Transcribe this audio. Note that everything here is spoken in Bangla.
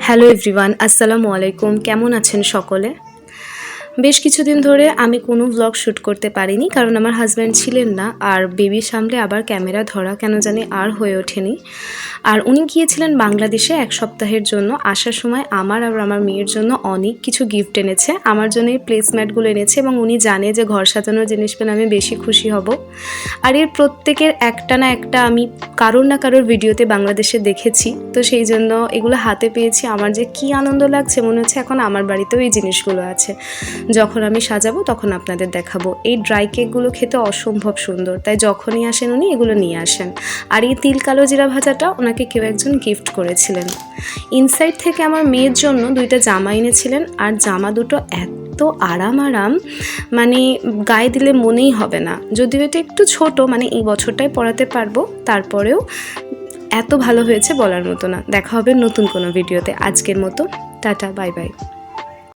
হ্যালো এভরিওয়ান, আসসালামু আলাইকুম। কেমন আছেন সকলে? বেশ কিছুদিন ধরে আমি কোনো ব্লগ শ্যুট করতে পারিনি, কারণ আমার হাজব্যান্ড ছিলেন না, আর বেবি সামলে আবার ক্যামেরা ধরা কেন জানি আর হয়ে ওঠেনি। আর উনি গিয়েছিলেন বাংলাদেশে 1 সপ্তাহের জন্য। আসার সময় আমার আর আমার মেয়ের জন্য অনেক কিছু গিফট এনেছে। আমার জন্য এই প্লেসম্যাটগুলো এনেছে এবং উনি জানে যে ঘর সাজানোর জিনিস পেলে আমি বেশি খুশি হব। আর এর প্রত্যেকের একটা না একটা আমি কারোর না কারোর ভিডিওতে বাংলাদেশে দেখেছি, তো সেই জন্য এগুলো হাতে পেয়েছি। আমার যে কী আনন্দ লাগছে, মনে হচ্ছে এখন আমার বাড়িতেও এই জিনিসগুলো আছে। যখন আমি সাজাবো তখন আপনাদের দেখাবো। এই ড্রাই কেকগুলো খেতে অসম্ভব সুন্দর, তাই যখনই আসেন উনি এগুলো নিয়ে আসেন। আর এই তিল কালো জিরা ভাজাটা ওনাকে কেউ একজন গিফট করেছিলেন। ইনসাইড থেকে আমার মেয়ের জন্য 2টা জামা এনেছিলেন, আর জামা দুটো এত আরাম, মানে গায়ে দিলে মনেই হবে না। যদিও এটা একটু ছোট, মানে এই বছরটাই পরাতে পারবো, তারপরেও এত ভালো হয়েছে বলার মতো না। দেখা হবে নতুন কোনো ভিডিওতে। আজকের মতো টাটা, বাই বাই।